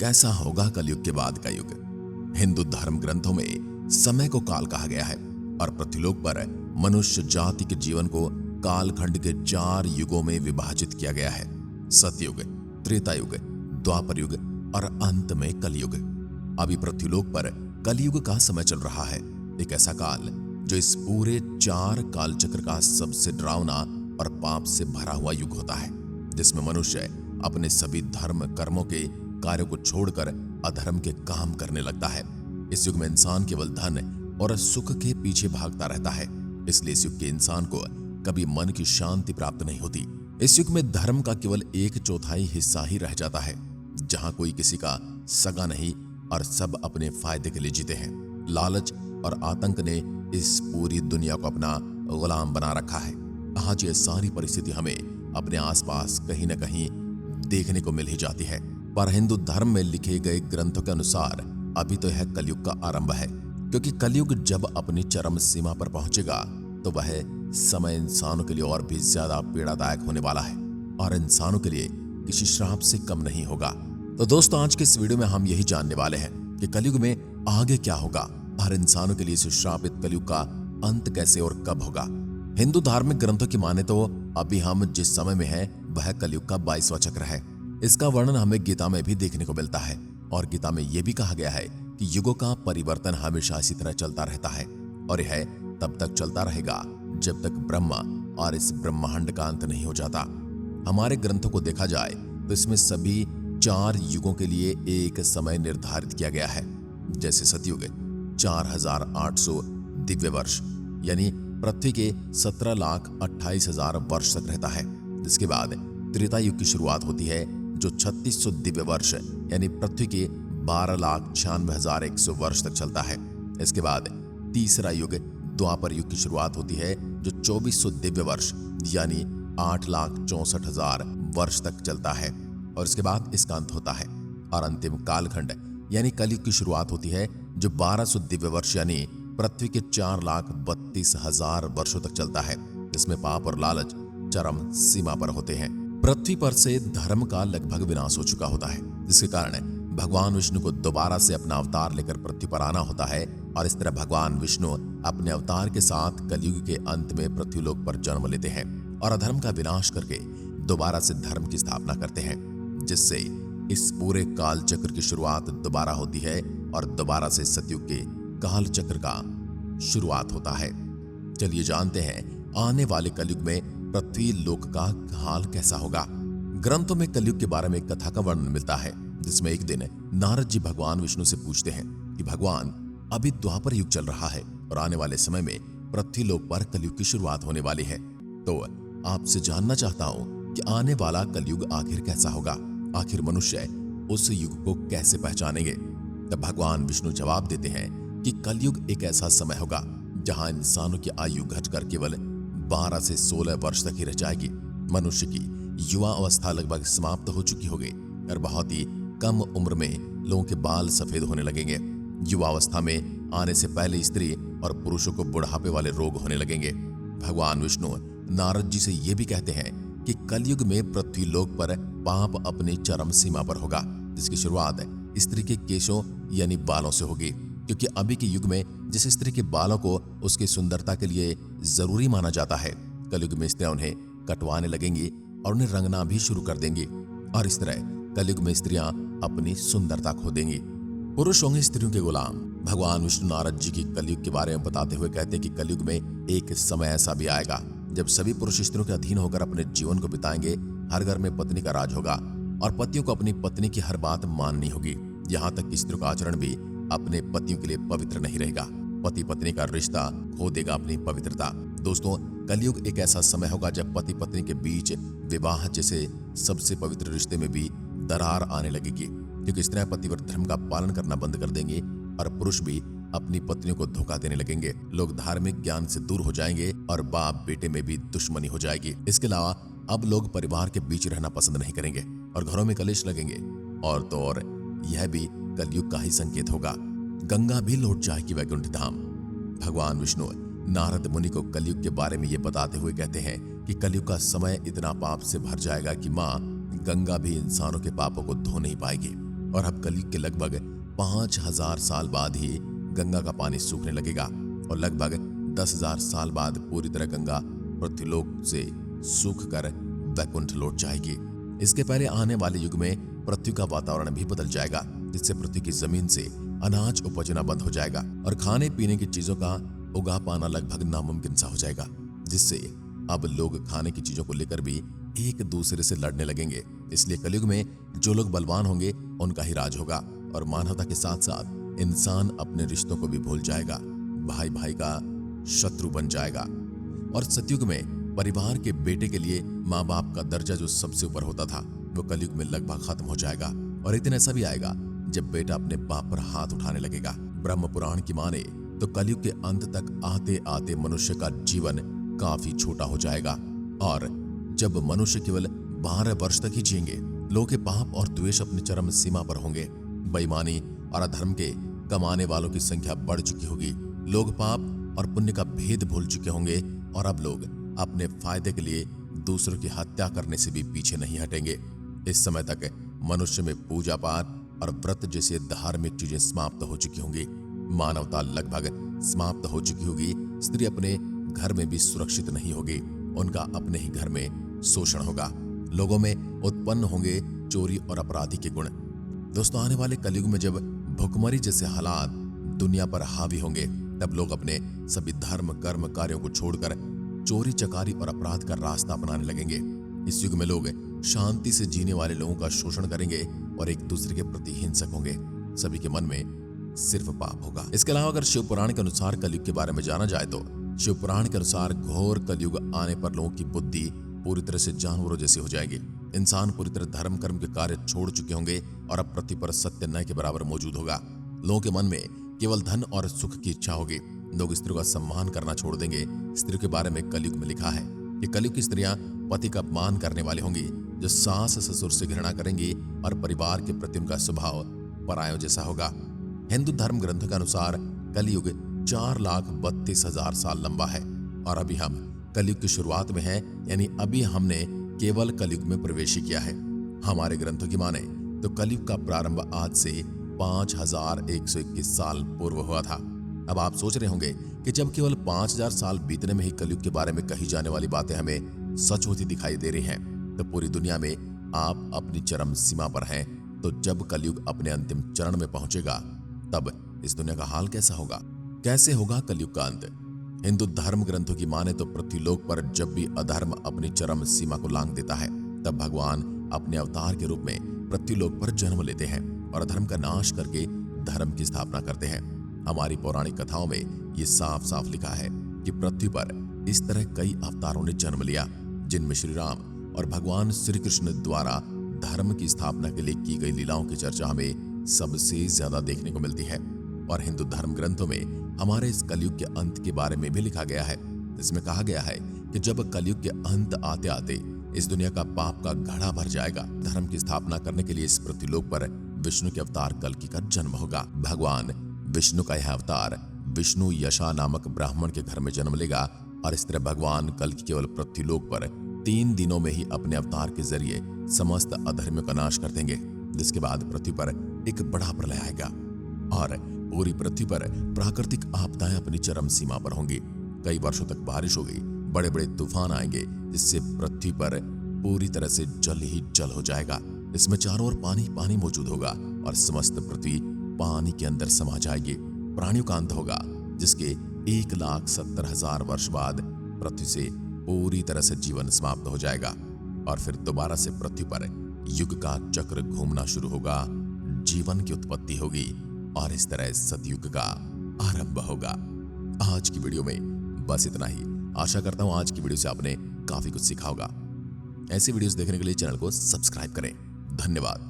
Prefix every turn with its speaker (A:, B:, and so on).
A: कैसा होगा कलयुग के बाद का युग। हिंदू धर्म ग्रंथों में समय को काल कहा गया है और पृथ्वीलोक पर मनुष्य जाति के जीवन को कालखंड के 4 युगों में विभाजित किया गया है। सतयुग, त्रेता युग, द्वापर युग और अंत में कलयुग। अभी पृथ्वीलोक पर कलयुग का समय चल रहा है, एक ऐसा काल जो इस पूरे 4 कालचक्र का सबसे डरावना और पाप से भरा हुआ युग होता है, जिसमें मनुष्य अपने सभी धर्म कर्मों के कार्यों को छोड़कर अधर्म के काम करने लगता है। इस युग में इंसान केवल धन और सुख के पीछे भागता रहता है, इसलिए इस युग के इंसान को कभी मन की शांति प्राप्त नहीं होती। इस युग में धर्म का केवल 1/4 हिस्सा ही रह जाता है, जहां कोई किसी का सगा नहीं और सब अपने फायदे के लिए जीते हैं। लालच और आतंक ने इस पूरी दुनिया को अपना गुलाम बना रखा है। आज ये सारी परिस्थिति हमें अपने आसपास कहीं न कहीं देखने को मिल ही जाती है। पर हिंदू धर्म में लिखे गए ग्रंथों के अनुसार अभी तो यह कलयुग का आरंभ है, क्योंकि कलयुग जब अपनी चरम सीमा पर पहुंचेगा तो वह समय इंसानों के लिए और भी ज्यादा पीड़ादायक होने वाला है और इंसानों के लिए किसी श्राप से कम नहीं होगा। तो दोस्तों, आज के इस वीडियो में हम यही जानने वाले हैं कि कलयुग में आगे क्या होगा और इंसानों के लिए इस श्रापित कलयुग का अंत कैसे और कब होगा। हिंदू धार्मिक ग्रंथों की माने तो अभी हम जिस समय में हैं वह कलयुग का 22वां चक्र है। इसका वर्णन हमें गीता में भी देखने को मिलता है और गीता में यह भी कहा गया है कि युगों का परिवर्तन हमेशा इसी तरह चलता रहता है और यह तब तक चलता रहेगा जब तक ब्रह्मा और इस ब्रह्मांड का अंत नहीं हो जाता। हमारे ग्रंथों को देखा जाए तो इसमें सभी 4 युगों के लिए एक समय निर्धारित किया गया है। जैसे सतयुग 4800 दिव्य वर्ष यानी पृथ्वी के 17,28,000 वर्ष तक रहता है। इसके बाद त्रेता युग की शुरुआत होती है जो 3600 दिव्य वर्ष यानी पृथ्वी के 12,96,100 वर्ष तक चलता है। इसके बाद तीसरा युग द्वापर युग की शुरुआत होती है जो 2400 दिव्य वर्ष यानी 8,64,000 वर्ष तक चलता है और इसके बाद इसका अंत होता है। और अंतिम कालखंड यानी कलयुग की शुरुआत होती है जो 1200 दिव्य वर्ष यानी पृथ्वी के 4,32,000 वर्षों तक चलता है। इसमें पाप और लालच चरम सीमा पर होते हैं। पृथ्वी पर से धर्म का लगभग विनाश हो चुका होता है, जिसके कारण भगवान विष्णु को दोबारा से अपना अवतार लेकर पृथ्वी पर आना होता है और इस तरह भगवान विष्णु अपने अवतार के साथ कलयुग के अंत में पृथ्वीलोक पर जन्म लेते हैं और अधर्म का विनाश करके दोबारा से धर्म की स्थापना करते हैं, जिससे इस पूरे काल चक्र की शुरुआत दोबारा होती है और दोबारा से सतयुग के काल चक्र का शुरुआत होता है। चलिए जानते हैं आने वाले कलयुग में पृथ्वी लोक का हाल कैसा होगा। ग्रंथों में कलयुग के बारे में एक कथा का वर्णन मिलता है, जिसमें एक दिन नारद जी भगवान विष्णु से पूछते हैं कि भगवान, अभी द्वापर युग चल रहा है और आने वाले समय में पृथ्वी लोक पर कलयुग की शुरुआत होने वाली है, तो आपसे जानना चाहता हूं कि आने वाला कलयुग आखिर कैसा होगा, आखिर मनुष्य उस युग को कैसे पहचानेंगे। तब भगवान विष्णु जवाब देते हैं कि कलयुग एक ऐसा समय होगा जहां इंसानों की आयु घटकर केवल 12 से 16 वर्ष तक ही रह जाएगी। मनुष्य की युवा अवस्था लगभग समाप्त हो चुकी होगी और बहुत ही कम उम्र में लोगों के बाल सफेद होने लगेंगे। युवा अवस्था में आने से पहले स्त्री और पुरुषों को बुढ़ापे वाले रोग होने लगेंगे। भगवान विष्णु नारद जी से ये भी कहते हैं कि कलयुग में पृथ्वी लोक पर पाप अपनी चरम सीमा पर होगा, जिसकी शुरुआत स्त्री के केशों यानी बालों से होगी, क्योंकि अभी के युग में जिस स्त्री के बालों को उसकी सुंदरता के लिए जरूरी माना जाता है, कलयुग में स्त्रियां उन्हें कटवाने लगेंगी और उन्हें रंगना भी शुरू कर देंगी और इस तरह कलयुग में स्त्रियां अपनी सुंदरता खो देंगी। पुरुष होंगे स्त्रियों के गुलाम। भगवान विष्णु नारद जी की कलयुग के बारे में बताते हुए कहते हैं कि कलयुग में एक समय ऐसा भी आएगा जब सभी पुरुष स्त्रियों के अधीन होकर अपने जीवन को बिताएंगे। हर घर में पत्नी का राज होगा और पतियों को अपनी पत्नी की हर बात माननी होगी, यहाँ तक कि स्त्रियों का आचरण भी अपने पतियों के लिए पवित्र नहीं रहेगा। पति पत्नी का रिश्ता खो देगा अपनी पवित्रता। दोस्तों, कलयुग एक ऐसा समय होगा जब पति पत्नी के बीच विवाह जैसे सबसे पवित्र रिश्ते में भी दरार आने लगेगी, क्योंकि स्त्रियां पतिव्रत धर्म का पालन करना बंद कर देंगी और पुरुष भी अपनी पत्नियों को धोखा देने लगेंगे। लोग धार्मिक ज्ञान से दूर हो जाएंगे और बाप बेटे में भी दुश्मनी हो जाएगी। इसके अलावा अब लोग परिवार के बीच रहना पसंद नहीं करेंगे और घरों में कलेश लगेंगे। और तो और यह भी कलयुग का ही संकेत होगा। गंगा भी लौट जाएगी वैकुंठ धाम। भगवान विष्णु नारद मुनि को कलयुग के बारे में ये बताते हुए कहते हैं कि कलयुग का समय इतना पाप से भर जाएगा कि माँ गंगा भी इंसानों के पापों को धो नहीं पाएगी। और अब कलयुग के लगभग 5000 साल बाद ही गंगा का पानी सूखने लगेगा और लगभग 10,000 साल बाद पूरी तरह गंगा पृथ्वीलोक से सूखकर वैकुंठ लौट जाएगी। इसके पहले आने वाले युग में पृथ्वी का वातावरण भी बदल जाएगा, जिससे पृथ्वी की जमीन से अनाज उपजना बंद हो जाएगा और खाने पीने की चीजों का उगा पाना लगभग नामुमकिन सा हो जाएगा, जिससे अब लोग खाने की चीजों को लेकर भी एक दूसरे से लड़ने लगेंगे। इसलिए कलयुग में जो लोग बलवान होंगे उनका ही राज होगा और मानवता के साथ साथ इंसान अपने रिश्तों को भी भूल जाएगा, भाई भाई का शत्रु बन जाएगा। और सतयुग में परिवार के बेटे के लिए माँ बाप का दर्जा जो सबसे ऊपर होता था वो कलयुग में लगभग खत्म हो जाएगा और एक दिन ऐसा भी आएगा जब बेटा अपने बाप पर हाथ उठाने लगेगा। ब्रह्म पुराण की माने तो कलयुग के अंत तक आते आते मनुष्य का जीवन काफी छोटा हो जाएगा और जब मनुष्य केवल 12 वर्ष तक ही जिएंगे, लोगों के पाप और द्वेष अपनी चरम सीमा पर होंगे। बेईमानी और अधर्म के कमाने वालों की संख्या बढ़ चुकी होगी। लोग पाप और पुण्य का भेद भूल चुके होंगे और अब लोग अपने फायदे के लिए दूसरों की हत्या करने से भी पीछे नहीं हटेंगे। इस समय तक मनुष्य में पूजा पाठ और व्रत जैसे धार्मिक चीजें समाप्त हो चुकी होंगी। मानवता लगभग समाप्त हो चुकी होगी। स्त्री अपने घर में भी सुरक्षित नहीं होगी, उनका अपने ही घर में शोषण होगा। लोगों में उत्पन्न होंगे चोरी और अपराधी के गुण। दोस्तों, आने वाले कलयुग में जब भुखमरी जैसे हालात दुनिया पर हावी होंगे, तब लोग अपने सभी धर्म कर्म कार्यों को छोड़कर चोरी चकारी और अपराध का रास्ता अपनाने लगेंगे। इस युग में लोग शांति से जीने वाले लोगों का शोषण करेंगे और एक दूसरे के प्रति हिंसक होंगे। सभी के मन में सिर्फ पाप होगा। इसके अलावा अगर शिव पुराण के अनुसार कलयुग के बारे में जाना जाए तो शिव पुराण के अनुसार घोर कलयुग आने पर लोगों की बुद्धि पूरी तरह से जानवरों जैसी हो जाएगी। इंसान पूरी तरह धर्म कर्म के कार्य छोड़ चुके होंगे और अब पृथ्वी पर सत्य न्याय के बराबर मौजूद होगा। लोगों के मन में केवल धन और सुख की इच्छा होगी। लोग स्त्रियों का सम्मान करना छोड़ देंगे। स्त्रियों के बारे में कलयुग में लिखा है कि कलयुग की स्त्रियां पति का अपमान करने वाली होंगी, जो सास ससुर से घृणा करेंगी और परिवार के प्रति उनका स्वभाव परायों जैसा होगा। हिंदू धर्म ग्रंथों के अनुसार कलयुग 4,32,000 साल लंबा है और अभी हम कलयुग की शुरुआत में हैं, यानी अभी हमने केवल कलयुग में प्रवेश किया है। हमारे ग्रंथों की माने तो कलयुग का प्रारंभ आज से 5,121 साल पूर्व हुआ था। अब आप सोच रहे होंगे कि जब केवल 5,000 साल बीतने में ही कलयुग के बारे में कही जाने वाली बातें हमें सच होती दिखाई दे रही हैं, तो पूरी दुनिया में आप अपनी चरम सीमा पर हैं। तो जब कलयुग अपने अंतिम चरण में पहुंचेगा, तब इस दुनिया का हाल कैसा होगा? कैसे होगा कलयुग का अंत? हिंदू धर्म ग्रंथों की माने तो पृथ्वीलोक पर जब भी अधर्म अपनी चरम सीमा को लांघ देता है, तब भगवान अपने अवतार के रूप में पृथ्वीलोक पर जन्म लेते हैं और अधर्म का नाश करके धर्म की स्थापना करते हैं। हमारी पौराणिक कथाओं में ये साफ साफ लिखा है कि पृथ्वी पर इस तरह कई अवतारों ने जन्म लिया, जिनमें श्री राम और भगवान श्री कृष्ण द्वारा धर्म की स्थापना के लिए की गई लीलाओं की चर्चा हमें सबसे ज्यादा देखने को मिलती है। और हिंदू धर्म ग्रंथों में हमारे इस कलयुग के अंत के बारे में भी लिखा गया है। इसमें कहा गया है कि जब कलयुग के अंत आते आते इस दुनिया का पाप का घड़ा भर जाएगा, धर्म की स्थापना करने के लिए इस पृथ्वीलोक पर विष्णु के अवतार कल्कि का जन्म होगा। भगवान विष्णु का यह अवतार विष्णु यशा नामक ब्राह्मण के घर में जन्म लेगा और इस तरह भगवान कल्कि केवल पृथ्वीलोक पर 3 दिनों में ही अपने अवतार के जरिए समस्त अधर्मियों का नाश कर देंगे, जिसके बाद पृथ्वी पर एक बड़ा प्रलय आएगा और पूरी पृथ्वी पर प्राकृतिक आपदाएं अपनी चरम सीमा पर होंगी। कई वर्षों तक बारिश होगी, बड़े बड़े तूफान आएंगे, जिससे पृथ्वी पर पूरी तरह से जल ही जल हो जाएगा। इसमें चारों ओर पानी पानी मौजूद होगा और समस्त पृथ्वी पानी के अंदर समा जाएगी। प्राणियों का अंत होगा, जिसके 1,70,000 वर्ष बाद पृथ्वी से पूरी तरह से जीवन समाप्त हो जाएगा और फिर दोबारा से पृथ्वी पर युग का चक्र घूमना शुरू होगा, जीवन की उत्पत्ति होगी और इस तरह सतयुग का आरंभ होगा। आज की वीडियो में बस इतना ही। आशा करता हूं आज की वीडियो से आपने काफी कुछ सीखा होगा। ऐसी वीडियोस देखने के लिए चैनल को सब्सक्राइब करें। धन्यवाद।